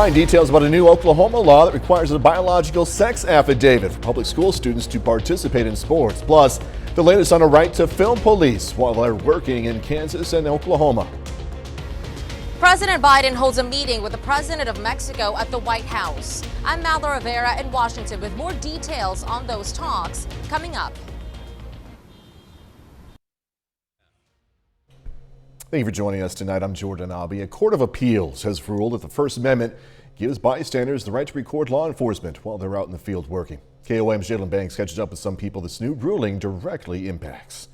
Find details about a new Oklahoma law that requires a biological sex affidavit for public school students to participate in sports. Plus, the latest on a right to film police while they're working in Kansas and Oklahoma. President Biden holds a meeting with the president of Mexico at the White House. I'm Mallory Rivera in Washington with more details on those talks coming up. Thank you for joining us tonight. I'm Jordan Abbey. A court of appeals has ruled that the First Amendment gives bystanders the right to record law enforcement while they're out in the field working. KOAM's Jalen Banks catches up with some people this new ruling directly impacts.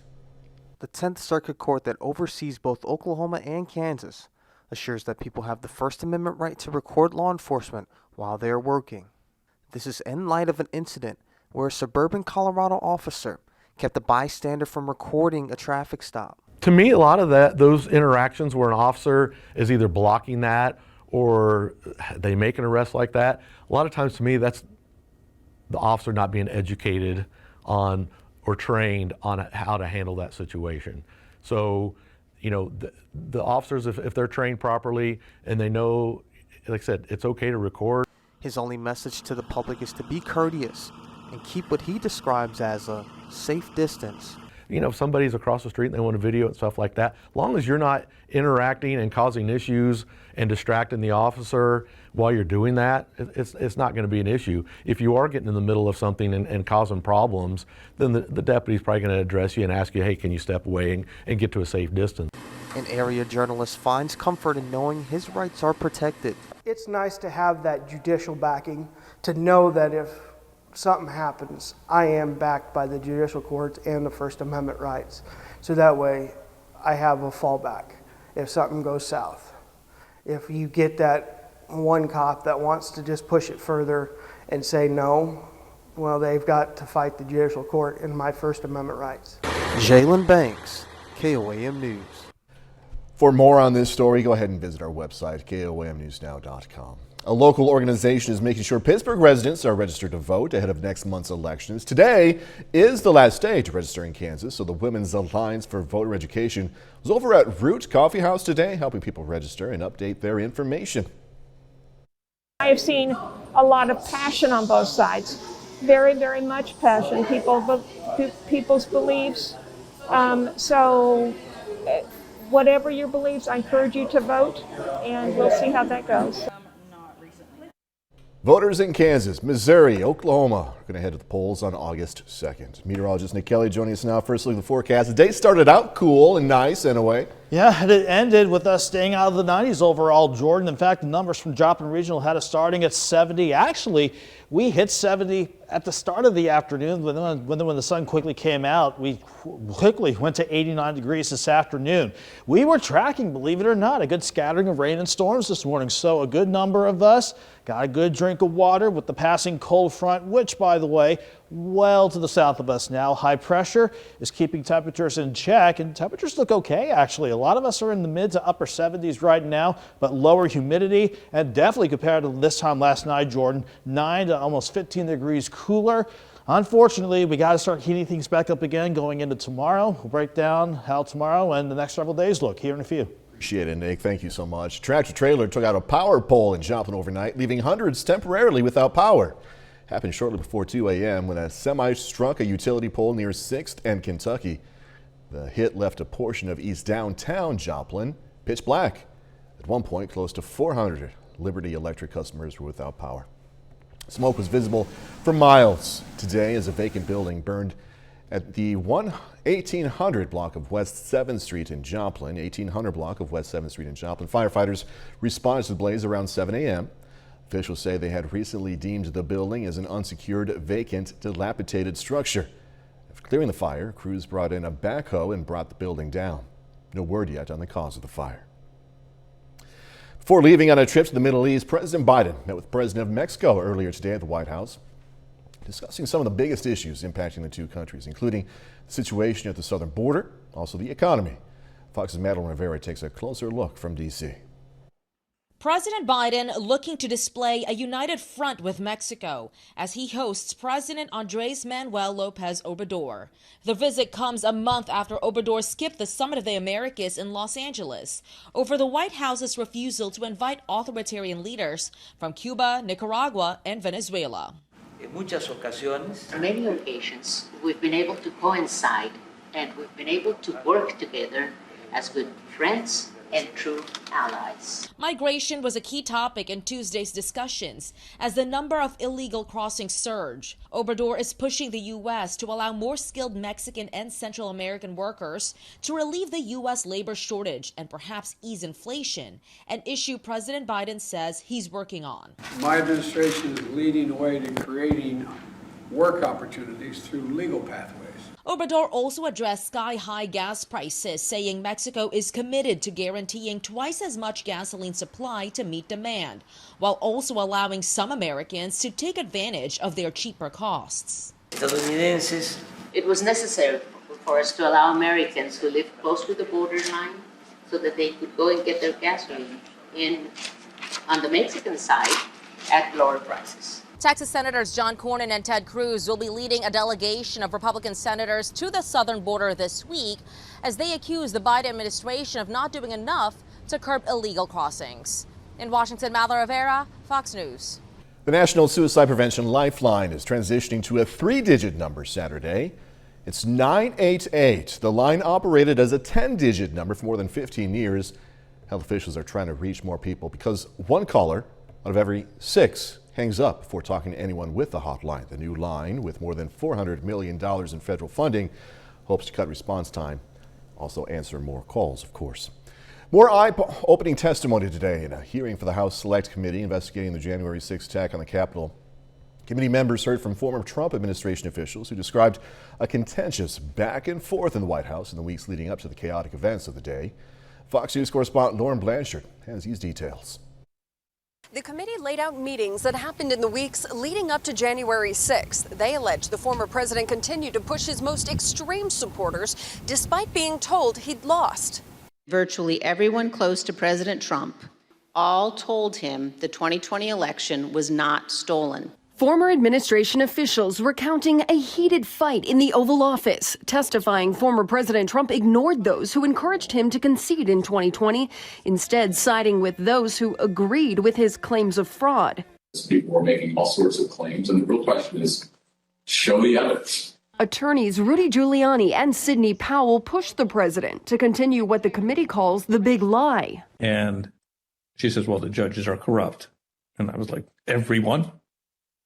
The 10th Circuit Court that oversees both Oklahoma and Kansas assures that people have the First Amendment right to record law enforcement while they are working. This is in light of an incident where a suburban Colorado officer kept a bystander from recording a traffic stop. To me, a lot of those interactions where an officer is either blocking that or they make an arrest like that, a lot of times to me that's the officer not being educated on or trained on how to handle that situation. So, you know, the officers, if they're trained properly and they know, like I said, it's okay to record. His only message to the public is to be courteous and keep what he describes as a safe distance. You know, if somebody's across the street and they want a video and stuff like that, as long as you're not interacting and causing issues and distracting the officer while you're doing that, it's not going to be an issue. If you are getting in the middle of something and causing problems, then the deputy's probably going to address you and ask you, hey, can you step away and get to a safe distance? An area journalist finds comfort in knowing his rights are protected. It's nice to have that judicial backing, to know that if something happens, I am backed by the judicial courts and the First Amendment rights. So that way I have a fallback if something goes south. If you get that one cop that wants to just push it further and say no, well, they've got to fight the judicial court and my First Amendment rights. Jalen Banks, KOAM News. For more on this story, go ahead and visit our website, KOAMnewsnow.com. A local organization is making sure Pittsburgh residents are registered to vote ahead of next month's elections. Today is the last day to register in Kansas, so the Women's Alliance for Voter Education was over at Root Coffee House today, helping people register and update their information. I have seen a lot of passion on both sides, very, very much passion, people's beliefs. So whatever your beliefs, I encourage you to vote, and we'll see how that goes. Voters in Kansas, Missouri, Oklahoma are going to head to the polls on August 2nd. Meteorologist Nick Kelly joining us now. First look at the forecast. The day started out cool and nice in a way. Yeah, it ended with us staying out of the 90s overall, Jordan. In fact, the numbers from Joplin Regional had us starting at 70. Actually, we hit 70 at the start of the afternoon. When the sun quickly came out, we quickly went to 89 degrees this afternoon. We were tracking, believe it or not, a good scattering of rain and storms this morning. So a good number of us got a good drink of water with the passing cold front, which, by the way, well to the south of us now. High pressure is keeping temperatures in check, and temperatures look okay, actually. A lot of us are in the mid to upper 70s right now, but lower humidity, and definitely compared to this time last night, Jordan, 9 to almost 15 degrees cooler. Unfortunately, we got to start heating things back up again going into tomorrow. We'll break down how tomorrow and the next several days look here in a few. Appreciate it, Nick. Thank you so much. Tractor trailer took out a power pole in Joplin overnight, leaving hundreds temporarily without power. Happened shortly before 2 a.m. when a semi struck a utility pole near 6th and Kentucky. The hit left a portion of east downtown Joplin pitch black. At one point, close to 400 Liberty Electric customers were without power. Smoke was visible for miles today as a vacant building burned at the 1800 block of West 7th Street in Joplin. 1800 block of West 7th Street in Joplin. Firefighters responded to the blaze around 7 a.m. Officials say they had recently deemed the building as an unsecured, vacant, dilapidated structure. After clearing the fire, crews brought in a backhoe and brought the building down. No word yet on the cause of the fire. Before leaving on a trip to the Middle East, President Biden met with the President of Mexico earlier today at the White House, discussing some of the biggest issues impacting the two countries, including the situation at the southern border, also the economy. Fox's Madeline Rivera takes a closer look from D.C. President Biden looking to display a united front with Mexico as he hosts President Andrés Manuel López Obrador. The visit comes a month after Obrador skipped the Summit of the Americas in Los Angeles over the White House's refusal to invite authoritarian leaders from Cuba, Nicaragua, and Venezuela. On many occasions, we've been able to coincide and we've been able to work together as good friends and true allies. Migration was a key topic in Tuesday's discussions as the number of illegal crossings surge. Obrador is pushing the U.S. to allow more skilled Mexican and Central American workers to relieve the U.S. labor shortage and perhaps ease inflation, an issue President Biden says he's working on. My administration is leading the way to creating work opportunities through legal pathways. Obrador also addressed sky-high gas prices, saying Mexico is committed to guaranteeing twice as much gasoline supply to meet demand, while also allowing some Americans to take advantage of their cheaper costs. It was necessary for us to allow Americans who live close to the borderline so that they could go and get their gasoline on the Mexican side at lower prices. Texas Senators John Cornyn and Ted Cruz will be leading a delegation of Republican senators to the southern border this week as they accuse the Biden administration of not doing enough to curb illegal crossings. In Washington, Mallory Rivera, Fox News. The National Suicide Prevention Lifeline is transitioning to a 3-digit number Saturday. It's 988. The line operated as a 10-digit number for more than 15 years. Health officials are trying to reach more people because one caller out of every 6 hangs up before talking to anyone with the hotline. The new line, with more than $400 million in federal funding, hopes to cut response time. Also answer more calls, of course. More eye-opening testimony today in a hearing for the House Select Committee investigating the January 6th attack on the Capitol. Committee members heard from former Trump administration officials who described a contentious back and forth in the White House in the weeks leading up to the chaotic events of the day. Fox News correspondent Lauren Blanchard has these details. The committee laid out meetings that happened in the weeks leading up to January 6th. They allege the former president continued to push his most extreme supporters despite being told he'd lost. Virtually everyone close to President Trump all told him the 2020 election was not stolen. Former administration officials recounting a heated fight in the Oval Office, testifying former President Trump ignored those who encouraged him to concede in 2020, instead siding with those who agreed with his claims of fraud. People were making all sorts of claims, and the real question is, show the evidence. Attorneys Rudy Giuliani and Sidney Powell pushed the president to continue what the committee calls the big lie. And she says, well, the judges are corrupt. And I was like, everyone?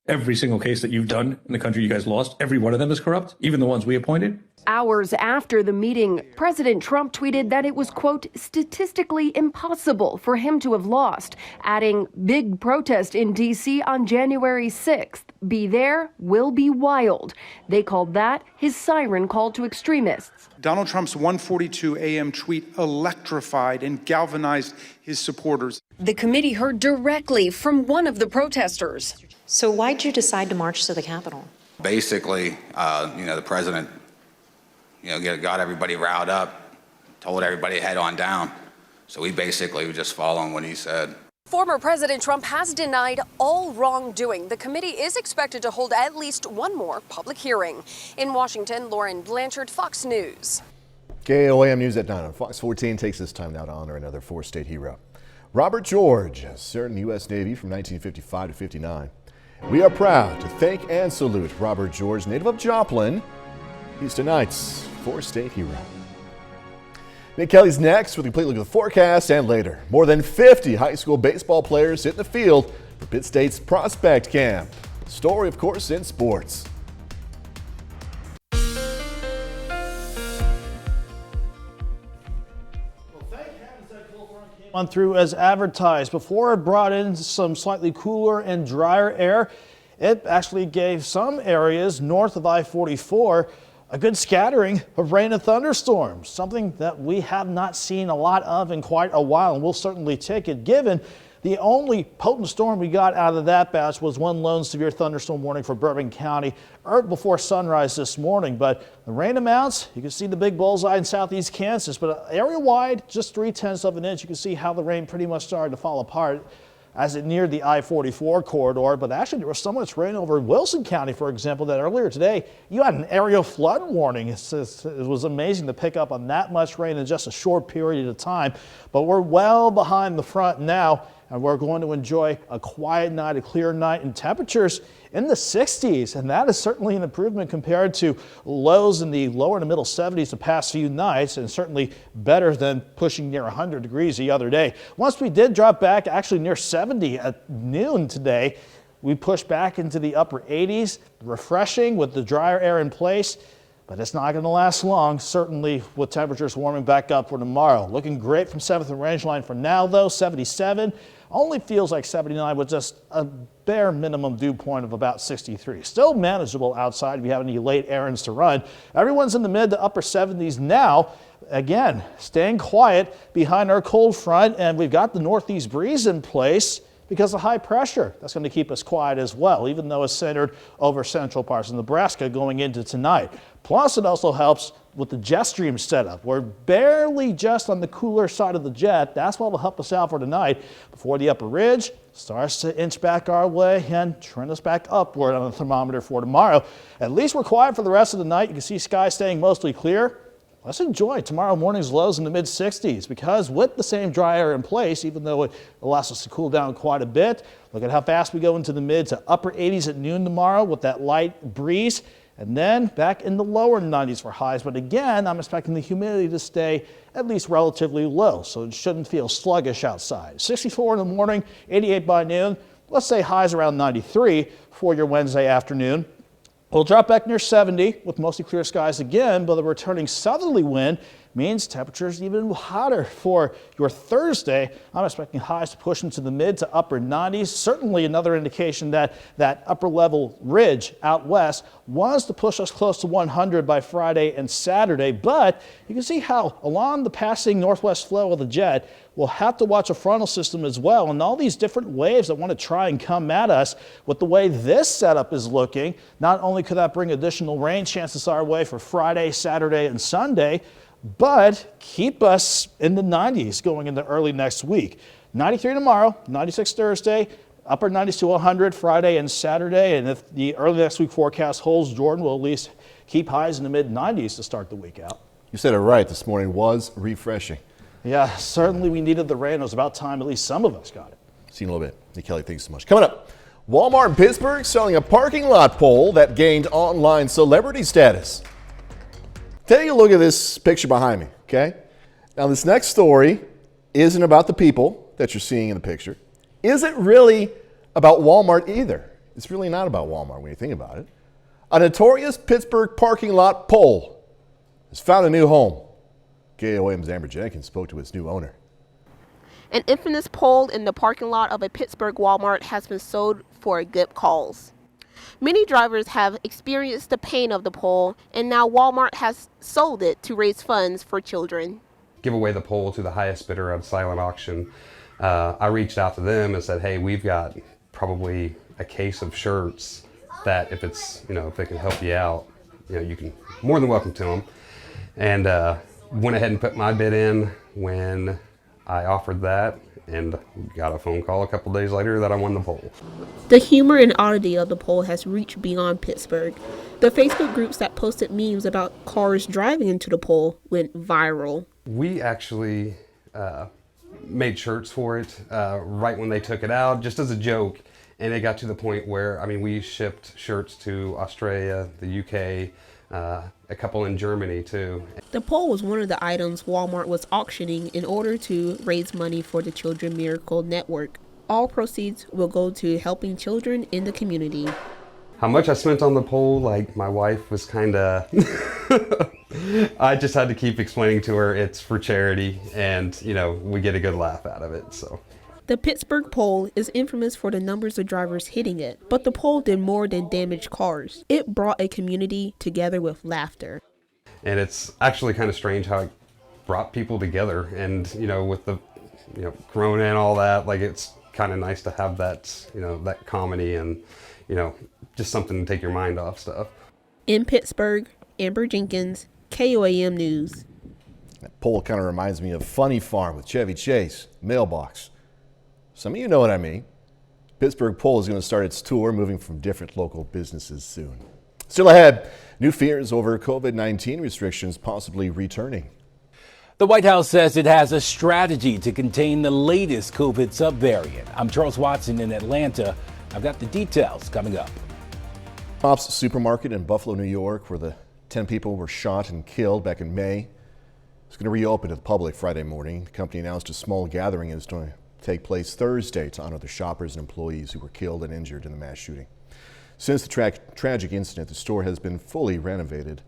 Every single case that you've done in the country you guys lost, every one of them is corrupt, even the ones we appointed? Hours after the meeting, President Trump tweeted that it was, quote, statistically impossible for him to have lost, adding, big protest in D.C. on January 6th. Be there, will be wild. They called that his siren call to extremists. Donald Trump's 1:42 a.m. tweet electrified and galvanized his supporters. The committee heard directly from one of the protesters. So why'd you decide to march to the Capitol? Basically, the president, got everybody riled up, told everybody to head on down. So we basically were just following what he said. Former President Trump has denied all wrongdoing. The committee is expected to hold at least one more public hearing. In Washington, Lauren Blanchard, Fox News. KOAM News at 9 on Fox 14 takes this time now to honor another 4-state hero. Robert George served in the U.S. Navy from 1955 to 59. We are proud to thank and salute Robert George, native of Joplin. He's tonight's 4-state hero. Nick Kelly's next with a complete look at the forecast, and later, more than 50 high school baseball players hit the field for Pitt State's Prospect Camp. Story, of course, in sports. On through as advertised. Before it brought in some slightly cooler and drier air, it actually gave some areas north of I-44 a good scattering of rain and thunderstorms, something that we have not seen a lot of in quite a while, and we'll certainly take it given The only potent storm we got out of that batch was one lone severe thunderstorm warning for Bourbon County before sunrise this morning. But the rain amounts, you can see the big bullseye in southeast Kansas, but area-wide, just 0.3 of an inch. You can see how the rain pretty much started to fall apart as it neared the I-44 corridor. But actually, there was so much rain over Wilson County, for example, that earlier today, you had an aerial flood warning. It was amazing to pick up on that much rain in just a short period of time. But we're well behind the front now, and we're going to enjoy a quiet night, a clear night, and temperatures in the 60s. And that is certainly an improvement compared to lows in the lower to middle 70s the past few nights, and certainly better than pushing near 100 degrees the other day. Once we did drop back actually near 70 at noon today, we pushed back into the upper 80s, refreshing with the drier air in place. But it's not going to last long, certainly with temperatures warming back up for tomorrow. Looking great from 7th and Range Line for now, though. 77 only feels like 79 with just a bare minimum dew point of about 63. Still manageable outside if you have any late errands to run. Everyone's in the mid to upper 70s now. Again, staying quiet behind our cold front, and we've got the northeast breeze in place because of high pressure. That's going to keep us quiet as well, even though it's centered over central parts of Nebraska going into tonight. Plus, it also helps with the jet stream setup. We're barely just on the cooler side of the jet. That's what will help us out for tonight before the upper ridge starts to inch back our way and trend us back upward on the thermometer for tomorrow. At least we're quiet for the rest of the night. You can see skies staying mostly clear. Let's enjoy tomorrow morning's lows in the mid 60s, because with the same dry air in place, even though it allows us to cool down quite a bit, look at how fast we go into the mid to upper 80s at noon tomorrow with that light breeze, and then back in the lower 90s for highs. But again, I'm expecting the humidity to stay at least relatively low, so it shouldn't feel sluggish outside. 64 in the morning, 88 by noon. Let's say highs around 93 for your Wednesday afternoon. We'll drop back near 70 with mostly clear skies again, but the returning southerly wind means temperatures even hotter for your Thursday. I'm expecting highs to push into the mid to upper 90s. Certainly another indication that that upper level ridge out west wants to push us close to 100 by Friday and Saturday. But you can see how along the passing northwest flow of the jet, we'll have to watch a frontal system as well, and all these different waves that want to try and come at us. With the way this setup is looking, not only could that bring additional rain chances our way for Friday, Saturday, and Sunday, but keep us in the 90s going into early next week. 93 tomorrow, 96 Thursday, upper 90s to 100 Friday and Saturday. And if the early next week forecast holds, Jordan will at least keep highs in the mid 90s to start the week out. You said it right. This morning was refreshing. Yeah, certainly we needed the rain. It was about time at least some of us got it. See you in a little bit. Nick Kelly, thanks so much. Coming up, Walmart in Pittsburgh selling a parking lot pole that gained online celebrity status. Take a look at this picture behind me, okay? Now, this next story isn't about the people that you're seeing in the picture. Isn't really about Walmart either. It's really not about Walmart when you think about it. A notorious Pittsburgh parking lot pole has found a new home. KOAM's Amber Jenkins spoke to its new owner. An infamous pole in the parking lot of a Pittsburgh Walmart has been sold for a good cause. Many drivers have experienced the pain of the pole, and now Walmart has sold it to raise funds for children. Give away the pole to the highest bidder at a silent auction. I reached out to them and said, hey, we've got probably a case of shirts that if it's, if they can help you out, you can, more than welcome to them. And went ahead and put my bid in when I offered that, and got a phone call a couple days later that I won the poll. The humor and oddity of the poll has reached beyond Pittsburgh. The Facebook groups that posted memes about cars driving into the poll went viral. We actually made shirts for it right when they took it out, just as a joke. And it got to the point where, we shipped shirts to Australia, the UK, a couple in Germany too. The pole was one of the items Walmart was auctioning in order to raise money for the Children Miracle Network. All proceeds will go to helping children in the community. How much I spent on the pole, my wife was kind of... I just had to keep explaining to her it's for charity, and, we get a good laugh out of it, so... The Pittsburgh pole is infamous for the numbers of drivers hitting it, but the pole did more than damage cars. It brought a community together with laughter. And it's actually kind of strange how it brought people together, and with the Corona and all that, it's kind of nice to have that, that comedy and, just something to take your mind off stuff. In Pittsburgh, Amber Jenkins, KOAM News. That poll kind of reminds me of Funny Farm with Chevy Chase, Mailbox. Some of you know what I mean. Pittsburgh Poll is going to start its tour, moving from different local businesses soon. Still ahead, new fears over COVID-19 restrictions possibly returning. The White House says it has a strategy to contain the latest COVID subvariant. I'm Charles Watson in Atlanta. I've got the details coming up. Tops Supermarket in Buffalo, New York, where the 10 people were shot and killed back in May, is going to reopen to the public Friday morning. The company announced a small gathering is going to take place Thursday to honor the shoppers and employees who were killed and injured in the mass shooting. Since the tragic incident, the store has been fully renovated.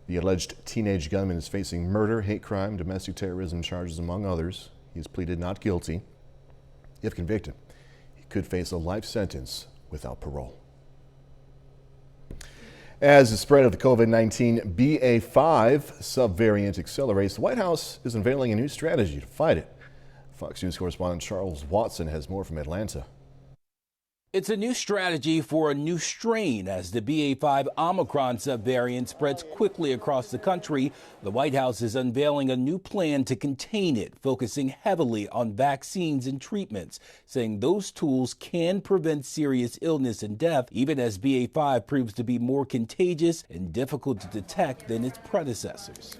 The alleged teenage gunman is facing murder, hate crime, domestic terrorism charges, among others. He has pleaded not guilty. If convicted, he could face a life sentence without parole. As the spread of the COVID-19 BA.5 subvariant accelerates, the White House is unveiling a new strategy to fight it. Fox News correspondent Charles Watson has more from Atlanta. It's a new strategy for a new strain as the BA.5 Omicron subvariant spreads quickly across the country. The White House is unveiling a new plan to contain it, focusing heavily on vaccines and treatments, saying those tools can prevent serious illness and death, even as BA.5 proves to be more contagious and difficult to detect than its predecessors.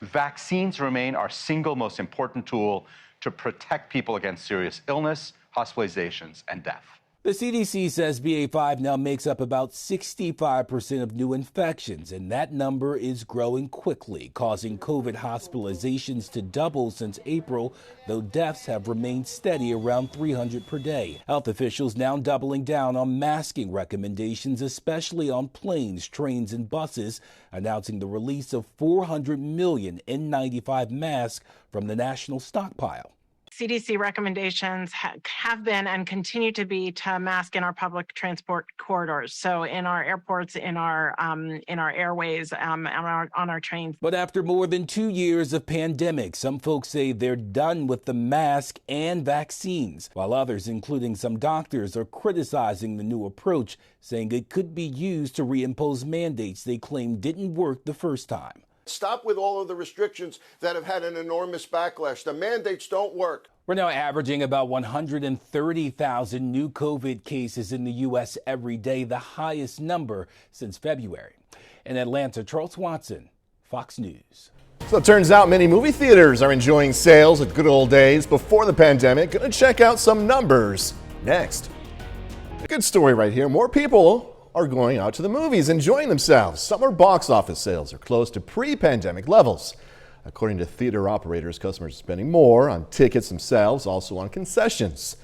Vaccines remain our single most important tool to protect people against serious illness, hospitalizations, and death. The CDC says BA.5 now makes up about 65% of new infections, and that number is growing quickly, causing COVID hospitalizations to double since April, though deaths have remained steady around 300 per day. Health officials now doubling down on masking recommendations, especially on planes, trains, and buses, announcing the release of 400 million N95 masks from the national stockpile. CDC recommendations have been and continue to be to mask in our public transport corridors. So in our airports, in our airways, on our trains. But after more than 2 years of pandemic, some folks say they're done with the mask and vaccines, while others, including some doctors, are criticizing the new approach, saying it could be used to reimpose mandates they claim didn't work the first time. Stop with all of the restrictions that have had an enormous backlash. The mandates don't work. We're now averaging about 130,000 new COVID cases in the U.S. every day, the highest number since February. In Atlanta, Charles Watson, Fox News. So it turns out many movie theaters are enjoying sales of good old days before the pandemic. Gonna check out some numbers next. A good story right here. More people are going out to the movies, enjoying themselves. Summer box office sales are close to pre-pandemic levels. According to theater operators, customers are spending more on tickets themselves, also on concessions.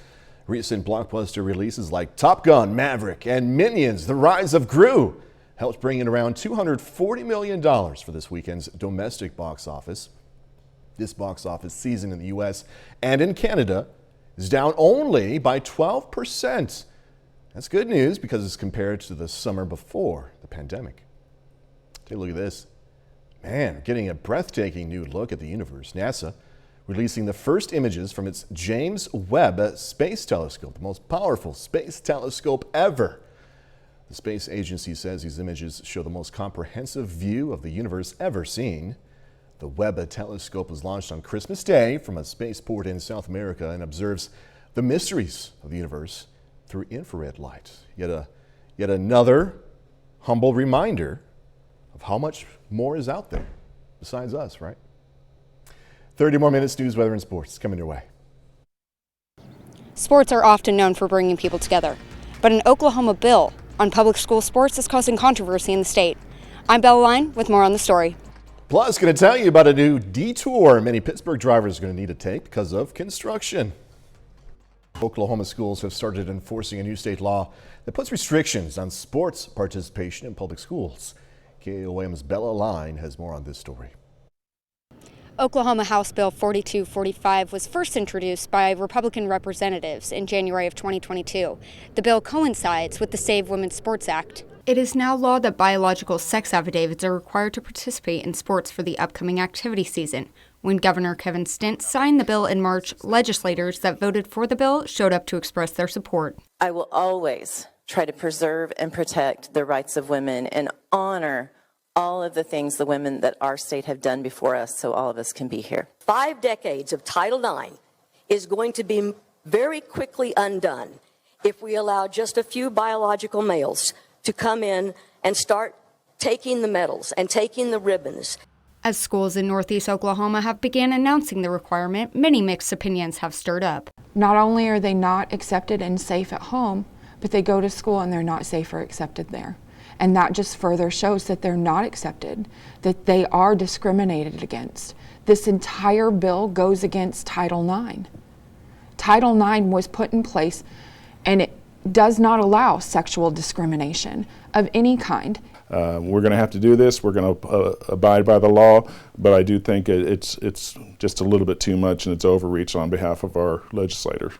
Recent blockbuster releases like Top Gun, Maverick, and Minions: The Rise of Gru helped bring in around $240 million for this weekend's domestic box office. This box office season in the U.S. and in Canada is down only by 12%. That's good news because it's compared to the summer before the pandemic. Take a look at this. Man, getting a breathtaking new look at the universe. NASA releasing the first images from its James Webb Space Telescope, the most powerful space telescope ever. The space agency says these images show the most comprehensive view of the universe ever seen. The Webb telescope was launched on Christmas Day from a spaceport in South America and observes the mysteries of the universe through infrared light. Yet another humble reminder of how much more is out there besides us, right? 30 more minutes, news, weather, and sports coming your way. Sports are often known for bringing people together, but an Oklahoma bill on public school sports is causing controversy in the state. I'm Bella Line with more on the story. Plus, going to tell you about a new detour many Pittsburgh drivers are going to need to take because of construction. Oklahoma schools have started enforcing a new state law that puts restrictions on sports participation in public schools. KOAM's Bella Line has more on this story. Oklahoma House Bill 4245 was first introduced by Republican representatives in January of 2022. The bill coincides with the Save Women's Sports Act. It is now law that biological sex affidavits are required to participate in sports for the upcoming activity season, When Governor Kevin Stint signed the bill in March, legislators that voted for the bill showed up to express their support. I will always try to preserve and protect the rights of women and honor all of the things the women that our state have done before us so all of us can be here. 5 decades of Title IX is going to be very quickly undone if we allow just a few biological males to come in and start taking the medals and taking the ribbons. As schools in Northeast Oklahoma have began announcing the requirement, many mixed opinions have stirred up. Not only are they not accepted and safe at home, but they go to school and they're not safe or accepted there. And that just further shows that they're not accepted, that they are discriminated against. This entire bill goes against Title IX. Title IX was put in place and it does not allow sexual discrimination of any kind. We're going to have to do this. We're going to abide by the law, but I do think it's just a little bit too much and it's overreach on behalf of our legislators.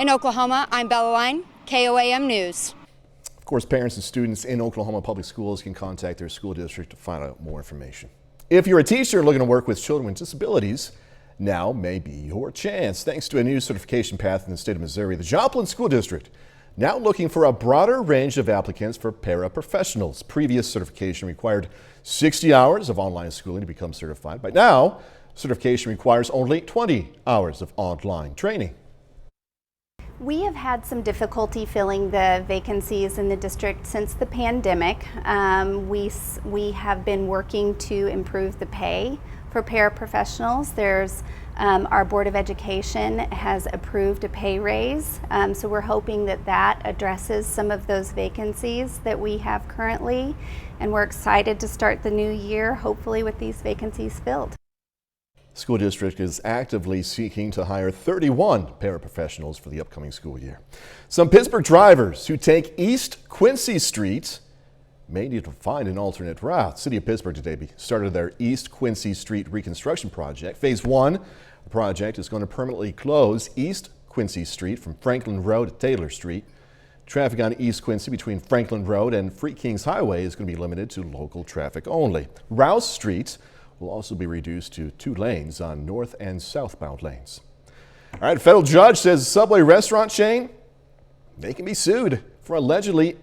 In Oklahoma, I'm Bella Line, KOAM News. Of course, parents and students in Oklahoma public schools can contact their school district to find out more information. If you're a teacher looking to work with children with disabilities, now may be your chance. Thanks to a new certification path in the state of Missouri, the Joplin School District now looking for a broader range of applicants for paraprofessionals. Previous certification required 60 hours of online schooling to become certified, but now certification requires only 20 hours of online training. We have had some difficulty filling the vacancies in the district since the pandemic. We have been working to improve the pay for paraprofessionals. Our Board of Education has approved a pay raise, so we're hoping that addresses some of those vacancies that we have currently, and we're excited to start the new year, hopefully with these vacancies filled. The school district is actively seeking to hire 31 paraprofessionals for the upcoming school year. Some Pittsburgh drivers who take East Quincy Street may need to find an alternate route. City of Pittsburgh today started their East Quincy Street reconstruction project. Phase 1 the project is going to permanently close East Quincy Street from Franklin Road to Taylor Street. Traffic on East Quincy between Franklin Road and Free Kings Highway is going to be limited to local traffic only. Rouse Street will also be reduced to 2 lanes on north and southbound lanes. All right, a federal judge says a Subway restaurant chain, they can be sued for allegedly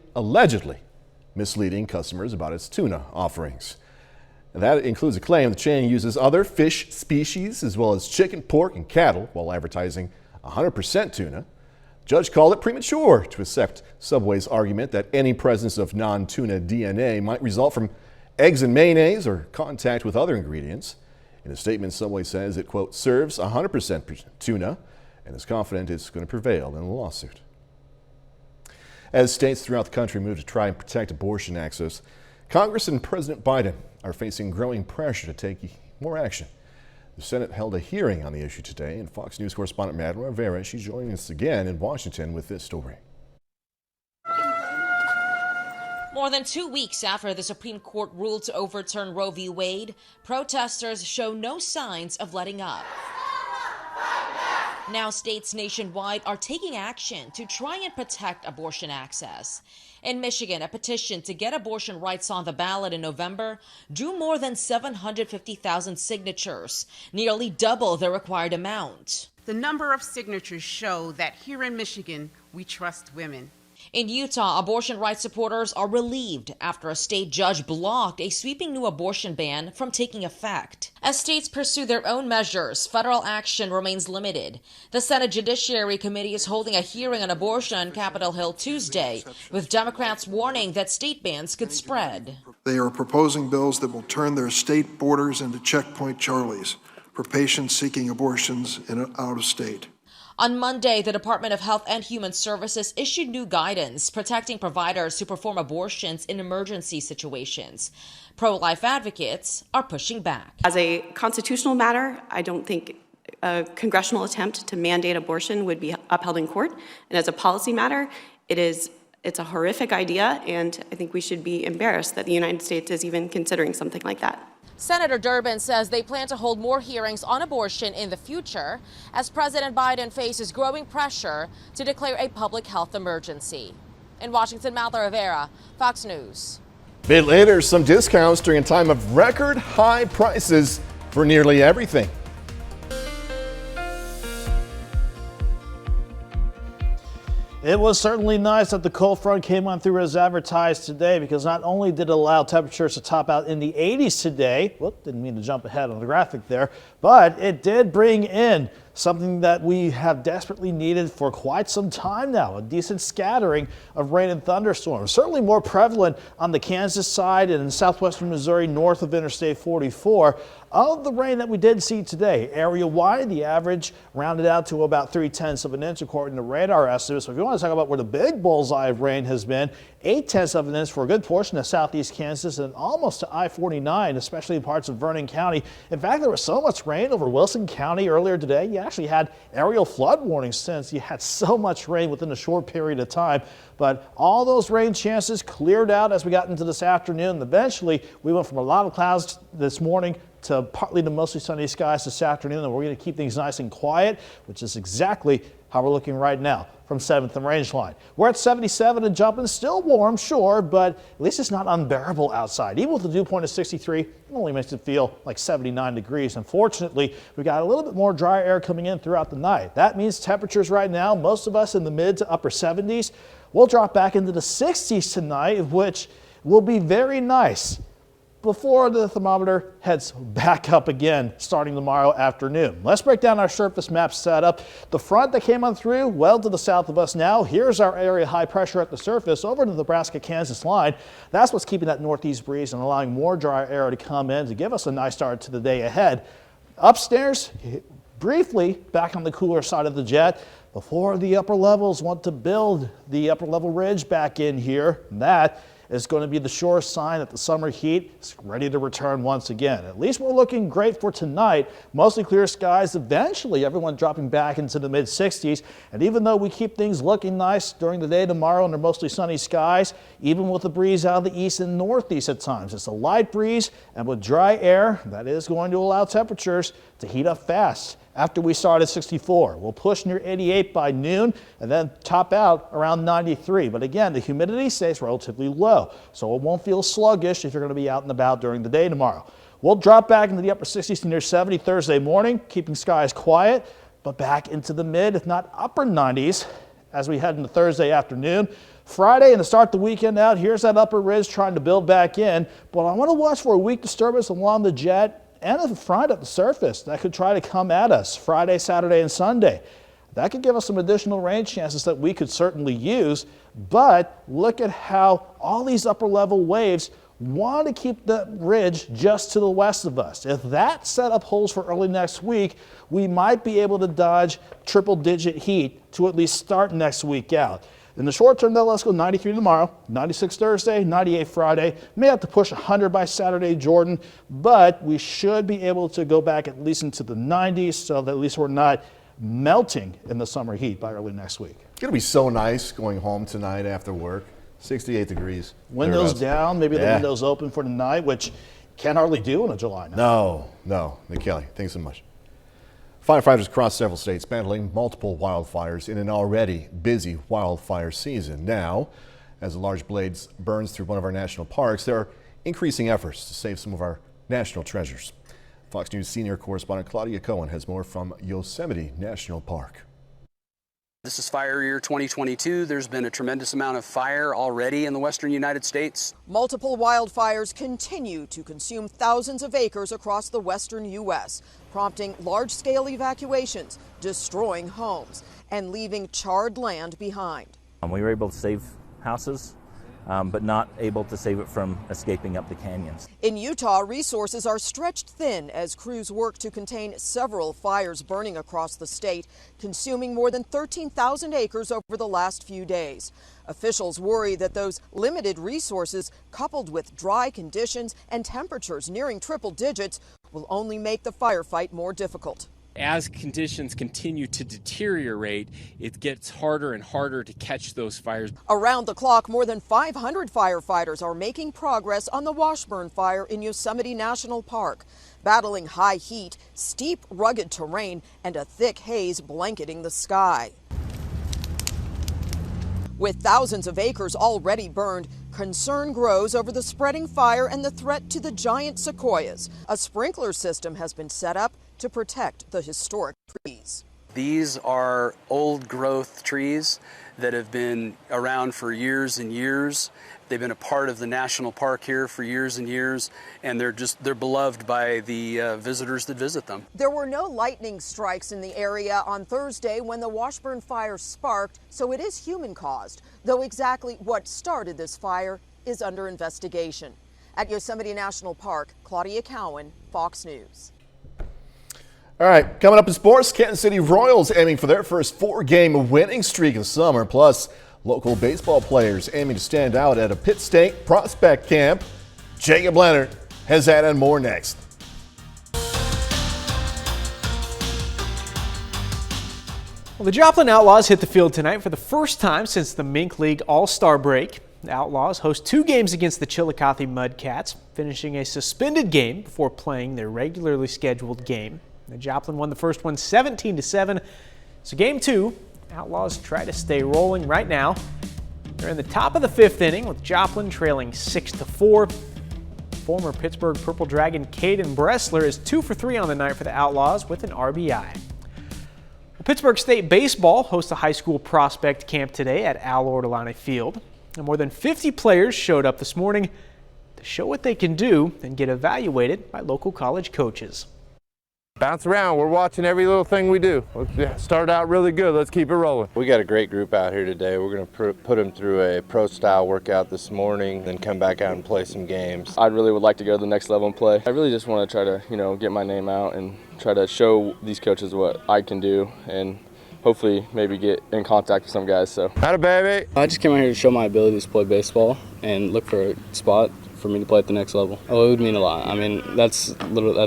misleading customers about its tuna offerings. And that includes a claim the chain uses other fish species as well as chicken, pork, and cattle while advertising 100% tuna. Judge called it premature to accept Subway's argument that any presence of non-tuna DNA might result from eggs and mayonnaise or contact with other ingredients. In a statement, Subway says it, quote, serves 100% tuna and is confident it's going to prevail in the lawsuit. As states throughout the country move to try and protect abortion access, Congress and President Biden are facing growing pressure to take more action. The Senate held a hearing on the issue today, and Fox News correspondent Madeline Rivera, she's joining us again in Washington with this story. More than 2 weeks after the Supreme Court ruled to overturn Roe v. Wade, protesters show no signs of letting up. Now states nationwide are taking action to try and protect abortion access. In Michigan, a petition to get abortion rights on the ballot in November drew more than 750,000 signatures, nearly double the required amount. The number of signatures show that here in Michigan, we trust women. In Utah, abortion rights supporters are relieved after a state judge blocked a sweeping new abortion ban from taking effect. As states pursue their own measures, federal action remains limited. The Senate Judiciary Committee is holding a hearing on abortion on Capitol Hill Tuesday, with Democrats warning that state bans could spread. They are proposing bills that will turn their state borders into checkpoint Charlies for patients seeking abortions in out of state. On Monday, the Department of Health and Human Services issued new guidance protecting providers who perform abortions in emergency situations. Pro-life advocates are pushing back. As a constitutional matter, I don't think a congressional attempt to mandate abortion would be upheld in court. And as a policy matter, it's a horrific idea, and I think we should be embarrassed that the United States is even considering something like that. Senator Durbin says they plan to hold more hearings on abortion in the future as President Biden faces growing pressure to declare a public health emergency. In Washington, Madeline Rivera, Fox News. A bit later, some discounts during a time of record high prices for nearly everything. It was certainly nice that the cold front came on through as advertised today, because not only did it allow temperatures to top out in the 80s today, whoop, didn't mean to jump ahead on the graphic there, but it did bring in something that we have desperately needed for quite some time now, a decent scattering of rain and thunderstorms. Certainly more prevalent on the Kansas side and in southwestern Missouri north of Interstate 44. Of the rain that we did see today, area-wide, the average rounded out to about 0.3 of an inch according to radar estimates. So if you want to talk about where the big bullseye of rain has been, 0.8 of an inch for a good portion of southeast Kansas and almost to I-49, especially in parts of Vernon County. In fact, there was so much rain over Wilson County earlier today. You actually had aerial flood warnings since you had so much rain within a short period of time. But all those rain chances cleared out as we got into this afternoon. Eventually, we went from a lot of clouds this morning to partly to mostly sunny skies this afternoon, and we're going to keep things nice and quiet, which is exactly how we're looking right now from 7th and Rangeline. We're at 77 and jumping, still warm, sure, but at least it's not unbearable outside. Even with the dew point of 63, it only makes it feel like 79 degrees. Unfortunately, we got a little bit more dry air coming in throughout the night. That means temperatures right now, most of us in the mid to upper 70s. We'll drop back into the 60s tonight, which will be very nice before the thermometer heads back up again starting tomorrow afternoon. Let's break down our surface map setup. The front that came on through well to the south of us now. Here's our area high pressure at the surface over the Nebraska-Kansas line. That's what's keeping that northeast breeze and allowing more dry air to come in to give us a nice start to the day ahead. Upstairs, briefly back on the cooler side of the jet before the upper levels want to build the upper level ridge back in here. That is going to be the sure sign that the summer heat is ready to return once again. At least we're looking great for tonight. Mostly clear skies. Eventually, everyone dropping back into the mid 60s. And even though we keep things looking nice during the day tomorrow under mostly sunny skies, even with the breeze out of the east and northeast at times, it's a light breeze and with dry air, that is going to allow temperatures to heat up fast. After we start at 64, we'll push near 88 by noon and then top out around 93. But again, the humidity stays relatively low, so it won't feel sluggish if you're going to be out and about during the day tomorrow. We'll drop back into the upper 60s to near 70 Thursday morning, keeping skies quiet, but back into the mid, if not upper 90s as we head into Thursday afternoon. Friday and to start the weekend out, here's that upper ridge trying to build back in, but I want to watch for a weak disturbance along the jet and at the front at the surface that could try to come at us Friday, Saturday, and Sunday. That could give us some additional rain chances that we could certainly use, but look at how all these upper level waves want to keep the ridge just to the west of us. If that setup holds for early next week, we might be able to dodge triple-digit heat to at least start next week out. In the short term, though, let's go 93 tomorrow, 96 Thursday, 98 Friday. May have to push 100 by Saturday, Jordan, but we should be able to go back at least into the 90s so that at least we're not melting in the summer heat by early next week. It's going to be so nice going home tonight after work. 68 degrees. Windows down, maybe the windows open for tonight, which can't hardly do in a July night. No. Nick Kelly, thanks so much. Firefighters across several states battling multiple wildfires in an already busy wildfire season. Now, as the large blades burns through one of our national parks, there are increasing efforts to save some of our national treasures. Fox News senior correspondent Claudia Cohen has more from Yosemite National Park. This is fire year 2022. There's been a tremendous amount of fire already in the western United States. Multiple wildfires continue to consume thousands of acres across the western U.S., prompting large-scale evacuations, destroying homes, and leaving charred land behind. We were able to save houses, but not able to save it from escaping up the canyons. In Utah, resources are stretched thin as crews work to contain several fires burning across the state, consuming more than 13,000 acres over the last few days. Officials worry that those limited resources, coupled with dry conditions and temperatures nearing triple digits, will only make the firefight more difficult. As conditions continue to deteriorate, it gets harder and harder to catch those fires. Around the clock, more than 500 firefighters are making progress on the Washburn fire in Yosemite National Park, battling high heat, steep, rugged terrain, and a thick haze blanketing the sky. With thousands of acres already burned, Concern grows over the spreading fire and the threat to the giant sequoias. A sprinkler system has been set up to protect the historic trees. These are old growth trees that have been around for years and years. They've been a part of the national park here for years and years, and they're beloved by the visitors that visit them. There were no lightning strikes in the area on Thursday when the Washburn fire sparked, so it is human caused, though exactly what started this fire is under investigation. At Yosemite National Park, Claudia Cowan, Fox News. All right, coming up in sports, Kansas City Royals aiming for their first 4-game winning streak of the summer, plus local baseball players aiming to stand out at a Pitt State prospect camp. Jacob Leonard has that and more next. Well, the Joplin Outlaws hit the field tonight for the first time since the Mink League All-Star break. The Outlaws host 2 games against the Chillicothe Mudcats, finishing a suspended game before playing their regularly scheduled game. The Joplin won the first one 17-7. So game 2, Outlaws try to stay rolling right now. They're in the top of the 5th inning with Joplin trailing 6-4. Former Pittsburgh Purple Dragon Caden Bressler is 2 for 3 on the night for the Outlaws with an RBI. Well, Pittsburgh State Baseball hosts a high school prospect camp today at Al Ortolani Field. And more than 50 players showed up this morning to show what they can do and get evaluated by local college coaches. Bounce around. We're watching every little thing we do. Let's start out really good. Let's keep it rolling. We got a great group out here today. We're going to put them through a pro-style workout this morning, then come back out and play some games. I really would like to go to the next level and play. I really just want to try to, get my name out and try to show these coaches what I can do and hopefully maybe get in contact with some guys. So, howdy, baby. I just came out here to show my abilities to play baseball and look for a spot for me to play at the next level. Oh, it would mean a lot. I mean, that's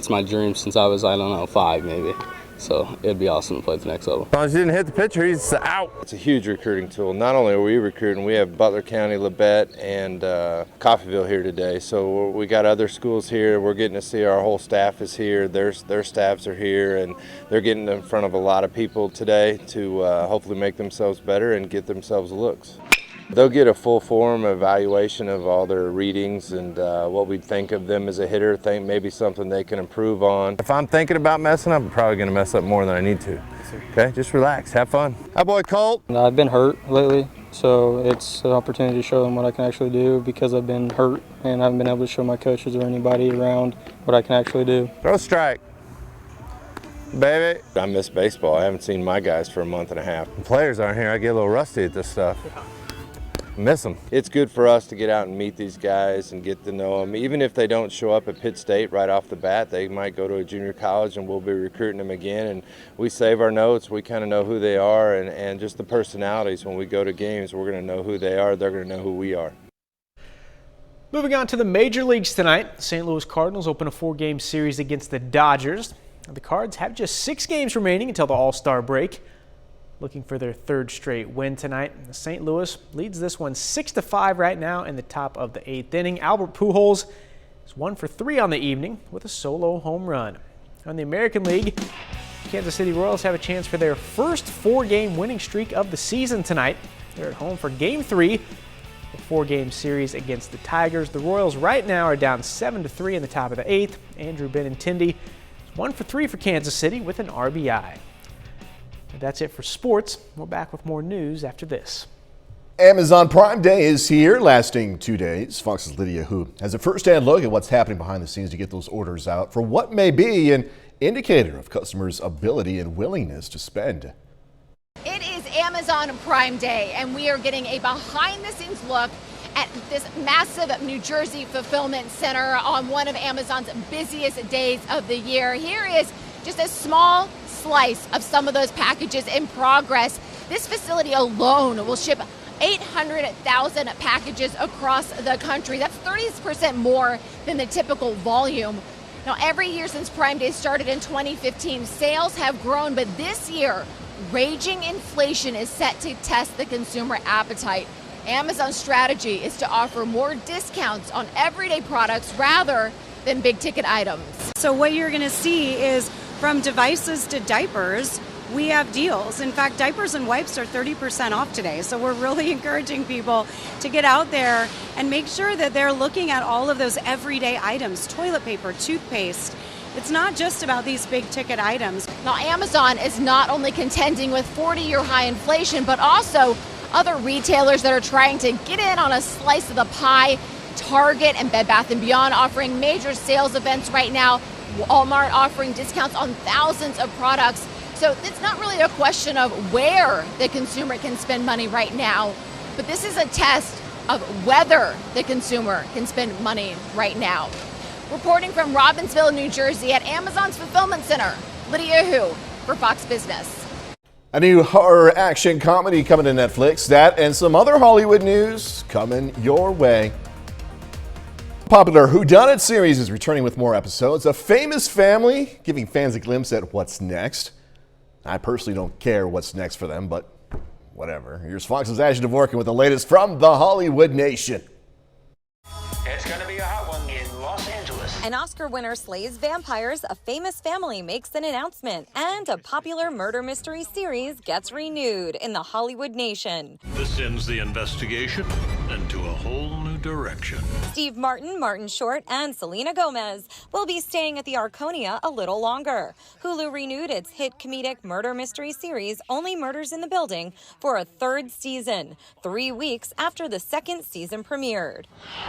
my dream since I was, 5 maybe. So it'd be awesome to play at the next level. As long as he didn't hit the pitcher, he's out. It's a huge recruiting tool. Not only are we recruiting, we have Butler County, Labette, and Coffeyville here today. So we got other schools here. We're getting to see our whole staff is here. Their staffs are here, and they're getting in front of a lot of people today to hopefully make themselves better and get themselves looks. They'll get a full form evaluation of all their readings and what we think of them as a hitter, think maybe something they can improve on. If I'm thinking about messing up, I'm probably going to mess up more than I need to. Okay, just relax, have fun. Hi, boy, Colt. I've been hurt lately, so it's an opportunity to show them what I can actually do because I've been hurt and I haven't been able to show my coaches or anybody around what I can actually do. Throw a strike. Baby. I miss baseball. I haven't seen my guys for a month and a half. When players aren't here, I get a little rusty at this stuff. Miss them. It's good for us to get out and meet these guys and get to know them. Even if they don't show up at Pitt State right off the bat, they might go to a junior college and we'll be recruiting them again. And we save our notes. We kind of know who they are and just the personalities. When we go to games, we're going to know who they are. They're going to know who we are. Moving on to the major leagues tonight, St. Louis Cardinals open a 4-game series against the Dodgers. The Cards have just 6 games remaining until the All-Star break. Looking for their 3rd straight win tonight. St. Louis leads this one 6-5 right now in the top of the 8th inning. Albert Pujols is 1 for 3 on the evening with a solo home run. On the American League, Kansas City Royals have a chance for their first 4-game winning streak of the season tonight. They're at home for Game 3, the 4-game series against the Tigers. The Royals right now are down 7-3 in the top of the 8th. Andrew Benintendi is 1 for 3 for Kansas City with an RBI. That's it for sports. We're back with more news after this. Amazon Prime Day is here, lasting 2 days. Fox's Lydia Hu has a first-hand look at what's happening behind the scenes to get those orders out for what may be an indicator of customers' ability and willingness to spend. It is Amazon Prime Day, and we are getting a behind-the-scenes look at this massive New Jersey fulfillment center on one of Amazon's busiest days of the year. Here is just a small slice of some of those packages in progress. This facility alone will ship 800,000 packages across the country. That's 30% more than the typical volume. Now, every year since Prime Day started in 2015, sales have grown, but this year, raging inflation is set to test the consumer appetite. Amazon's strategy is to offer more discounts on everyday products rather than big ticket items. So what you're going to see is from devices to diapers, we have deals. In fact, diapers and wipes are 30% off today. So we're really encouraging people to get out there and make sure that they're looking at all of those everyday items, toilet paper, toothpaste. It's not just about these big ticket items. Now, Amazon is not only contending with 40-year high inflation, but also other retailers that are trying to get in on a slice of the pie. Target and Bed Bath & Beyond offering major sales events right now. Walmart offering discounts on thousands of products. So it's not really a question of where the consumer can spend money right now, but this is a test of whether the consumer can spend money right now. Reporting from Robbinsville, New Jersey at Amazon's Fulfillment Center, Lydia Hu for Fox Business. A new horror action comedy coming to Netflix. That and some other Hollywood news coming your way. Popular Whodunit series is returning with more episodes. A famous family giving fans a glimpse at what's next. I personally don't care what's next for them, but whatever. Here's Fox's Ashley Dvorkin with the latest from the Hollywood Nation. It's going to be a hot one in Los Angeles. An Oscar winner slays vampires, a famous family makes an announcement, and a popular murder mystery series gets renewed in the Hollywood Nation. This sends the investigation into a whole new direction. Steve Martin, Martin Short, and Selena Gomez will be staying at the Arconia a little longer. Hulu renewed its hit comedic murder mystery series, Only Murders in the Building, for a third season, 3 weeks after the second season premiered.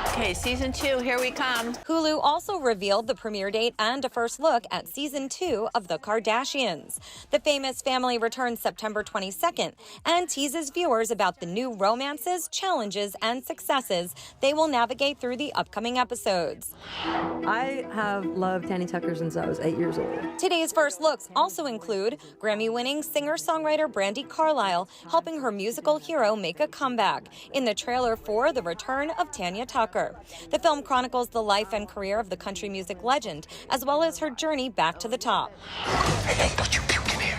Okay, season 2, here we come. Hulu also revealed the premiere date and a first look at season 2 of The Kardashians. The famous family returns September 22nd and teases viewers about the new romances, challenges, and successes they will navigate through the upcoming episodes. I have loved Tanny Tucker since I was 8 years old. Today's first looks also include Grammy-winning singer-songwriter Brandi Carlile helping her musical hero make a comeback in the trailer for The Return of Tanya Tucker. The film chronicles the life and career of the country music legend, as well as her journey back to the top. Hey, don't you puke in here.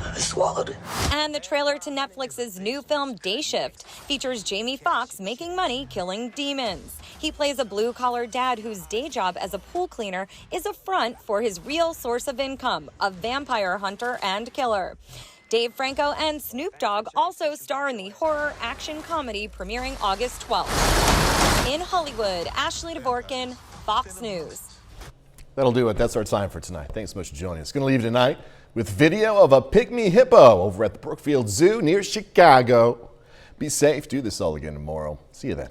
I swallowed it. And the trailer to Netflix's new film Day Shift features Jamie Foxx making money killing demons. He plays a blue-collar dad whose day job as a pool cleaner is a front for his real source of income, a vampire hunter and killer. Dave Franco and Snoop Dogg also star in the horror action comedy premiering August 12th. In Hollywood, Ashley Dvorkin, Fox News. That'll do it. That's our time for tonight. Thanks so much for joining us. Going to leave tonight with video of a pygmy hippo over at the Brookfield Zoo near Chicago. Be safe. Do this all again tomorrow. See you then.